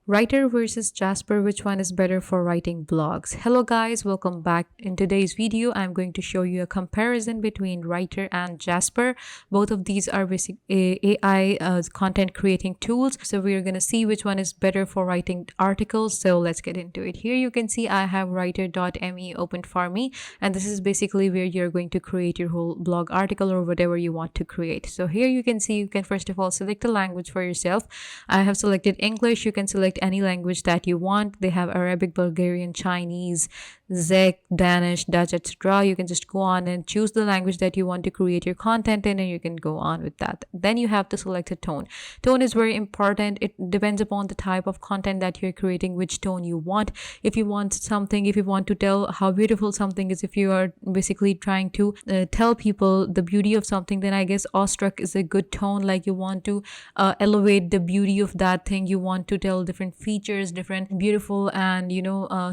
Rytr versus Jasper, which one is better for writing blogs? Hello guys, welcome back. In today's video, I'm going to show you a comparison between Rytr and Jasper. Both of these are basic AI content creating tools. So we're going to see which one is better for writing articles. So let's get into it. Here you can see I have Rytr.me opened for me, and this is basically where you're going to create your whole blog article or whatever you want to create. So here you can see you can first of all select a language for yourself. I have selected English. You can select any language that you want. They have Arabic, Bulgarian, Chinese, Czech, Danish, Dutch, etc. You can just go on and choose the language that you want to create your content in, and you can go on with that. Then you have to select a tone. Tone is very important. It depends upon the type of content that you're creating, which tone you want. If you want something, if you want to tell how beautiful something is, if you are basically trying to tell people the beauty of something, then I guess awestruck is a good tone. Like you want to elevate the beauty of that thing. You want to tell different features, different beautiful, and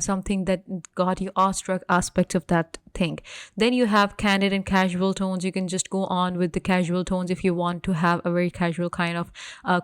something that got you awestruck aspects of that thing. Then you have candid and casual tones. You can just go on with the casual tones if you want to have a very casual kind of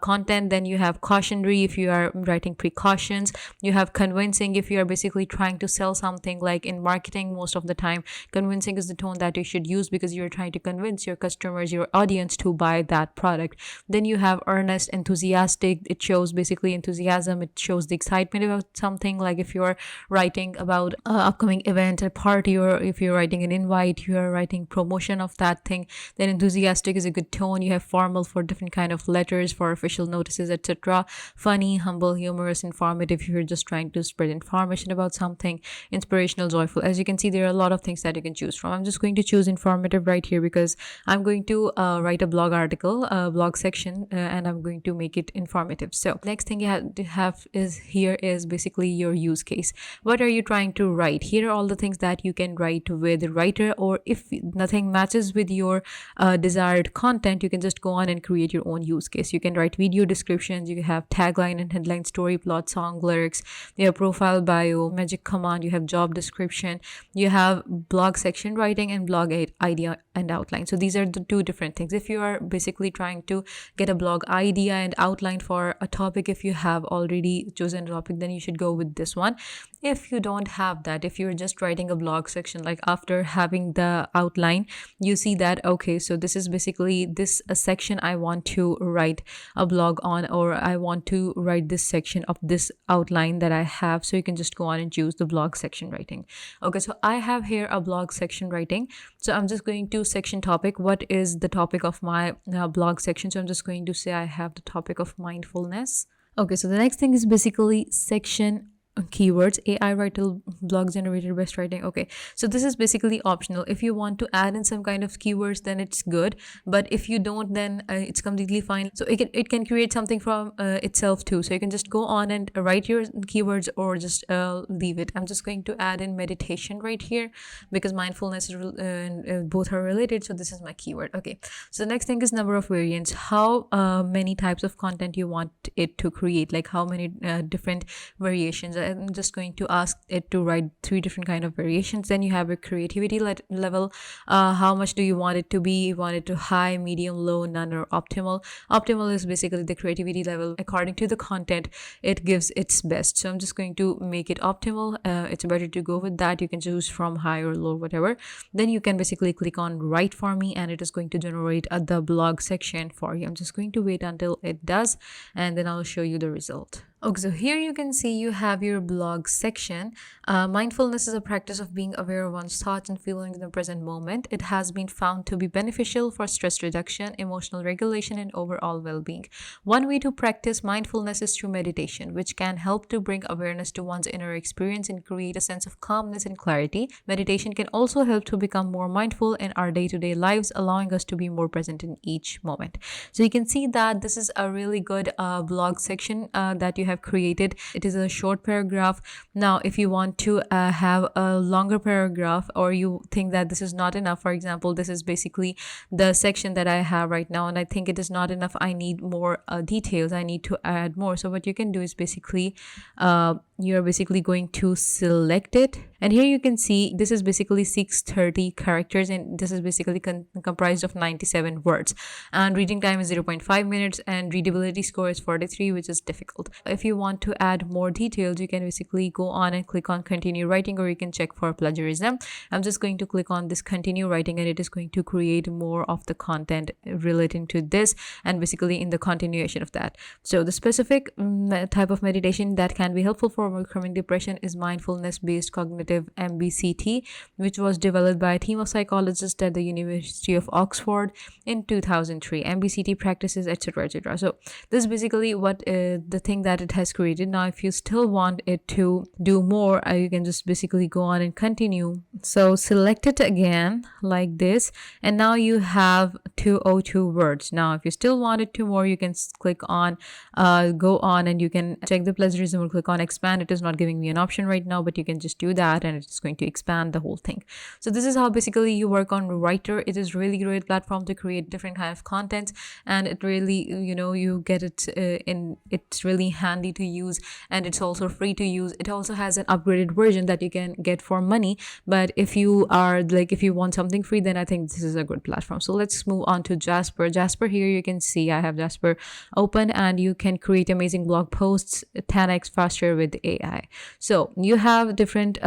content. Then you have cautionary if you are writing precautions. You have convincing if you are basically trying to sell something. Like in marketing, most of the time convincing is the tone that you should use because you're trying to convince your customers, your audience, to buy that product. Then you have earnest, enthusiastic. It shows basically enthusiasm. It shows the excitement about something. Like if you're writing about an upcoming event, a party, or if you're writing an invite, you are writing promotion of that thing, then enthusiastic is a good tone. You have formal for different kind of letters, for official notices, etc. Funny, humble, humorous, informative if you're just trying to spread information about something. Inspirational, joyful. As you can see, there are a lot of things that you can choose from. I'm just going to choose informative right here because I'm going to write a blog article, a blog section, and I'm going to make it informative. So next thing you have to have is here is basically your use case. What are you trying to write? Here are all the things that you can write with Rytr, or if nothing matches with your desired content, you can just go on and create your own use case. You can write video descriptions. You have tagline and headline, story plot, song lyrics. You have profile bio, magic command. You have job description. You have blog section writing and blog idea and outline. So these are the two different things. If you are basically trying to get a blog idea and outline for a topic, if you have already chosen a topic, then you should go with this one. If you don't have that, if you're just writing a blog section, like after having the outline, you see that, okay, so this is basically this a section I want to write a blog on, or I want to write this section of this outline that I have. So you can just go on and choose the blog section writing. Okay, so I have here a blog section writing. So I'm just going to section topic. What is the topic of my blog section? So I'm just going to say I have the topic of mindfulness. Okay, so the next thing is basically section keywords. AI writer blog generated best writing. Okay, so this is basically optional. If you want to add in some kind of keywords, then it's good, but if you don't, then it's completely fine. So it can create something from itself too. So you can just go on and write your keywords, or just leave it. I'm just going to add in meditation right here because mindfulness is both are related. So this is my keyword. Okay, so the next thing is number of variants. How many types of content you want it to create, like how many different variations. I'm just going to ask it to write 3 different kind of variations. Then you have a creativity level. How much do you want it to be? You want it to high, medium, low, none, or optimal. Optimal is basically the creativity level. According to the content, it gives its best. So I'm just going to make it optimal. It's better to go with that. You can choose from high or low, whatever. Then you can basically click on write for me, and it is going to generate the blog section for you. I'm just going to wait until it does, and then I'll show you the result. Okay, so here you can see you have your blog section. Mindfulness is a practice of being aware of one's thoughts and feelings in the present moment. It has been found to be beneficial for stress reduction, emotional regulation, and overall well-being. One way to practice mindfulness is through meditation, which can help to bring awareness to one's inner experience and create a sense of calmness and clarity. Meditation can also help to become more mindful in our day-to-day lives, allowing us to be more present in each moment. So you can see that this is a really good blog section that you have created. It is a short paragraph. Now if you want to have a longer paragraph, or you think that this is not enough, for example, this is basically the section that I have right now, and I think it is not enough, I need more details, I need to add more. So what you can do is basically you're basically going to select it, and here you can see this is basically 630 characters, and this is basically comprised of 97 words, and reading time is 0.5 minutes, and readability score is 43, which is difficult. If you want to add more details, you can basically go on and click on continue writing, or you can check for plagiarism. I'm just going to click on this continue writing, and it is going to create more of the content relating to this, and basically in the continuation of that. So the specific type of meditation that can be helpful for overcoming depression is mindfulness based cognitive MBCT, which was developed by a team of psychologists at the University of Oxford in 2003. MBCT practices, etc., etc. So this is basically what the thing that it has created. Now if you still want it to do more, you can just basically go on and continue. So select it again like this, and now you have 202 words. Now if you still want it to more, you can click on go on, and you can check the plagiarism or click on expand. It is not giving me an option right now, but you can just do that, and it's going to expand the whole thing. So this is how basically you work on Rytr. It is really great platform to create different kind of content, and it really, you get it it's really handy to use, and it's also free to use. It also has an upgraded version that you can get for money, but if you want something free, then I think this is a good platform. So let's move on to Jasper. Here you can see I have Jasper open, and you can create amazing blog posts 10x faster with AI. So you have different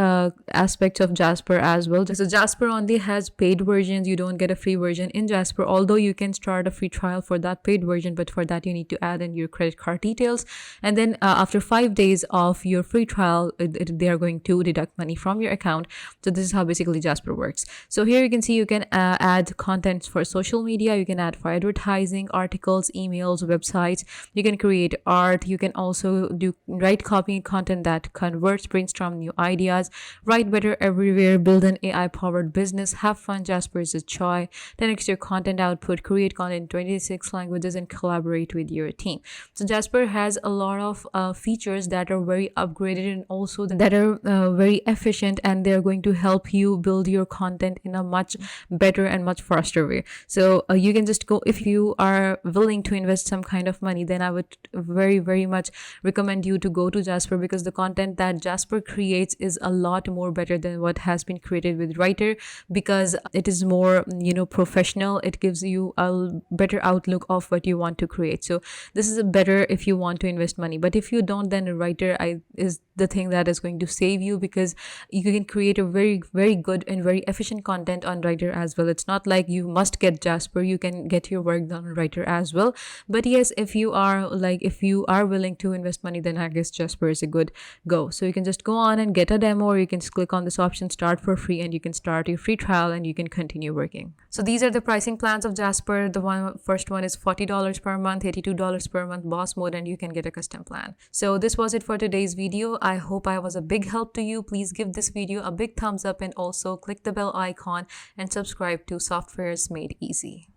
aspects of Jasper as well. So Jasper only has paid versions. You don't get a free version in Jasper, although you can start a free trial for that paid version, but for that you need to add in your credit card details, and then after 5 days of your free trial, they are going to deduct money from your account. So this is how basically Jasper works. So here you can see you can add contents for social media, you can add for advertising, articles, emails, websites, you can create art, you can also write copy content that converts, brainstorm new ideas, write better everywhere, build an AI powered business, have fun. Jasper is a joy. 10x your content output, create content in 26 languages, and collaborate with your team. So Jasper has a lot of features that are very upgraded, and also that are very efficient, and they're going to help you build your content in a much better and much faster way. So you can just go, if you are willing to invest some kind of money, then I would very, very much recommend you to go to Jasper, because the content that Jasper creates is a lot more better than what has been created with Rytr, because it is more professional. It gives you a better outlook of what you want to create. So this is a better if you want to invest money, but if you don't, then Rytr is the thing that is going to save you, because you can create a very, very good and very efficient content on Rytr as well. It's not like you must get Jasper, you can get your work done on Rytr as well. But yes, if you are willing to invest money, then I guess Jasper is a good go. So you can just go on and get a demo, or you can just click on this option start for free, and you can start your free trial, and you can continue working. So these are the pricing plans of Jasper. The first one is $40 per month, $82 per month boss mode, and you can get a custom plan. So this was it for today's video. I hope I was a big help to you. Please give this video a big thumbs up, and also click the bell icon and subscribe to Softwares Made Easy.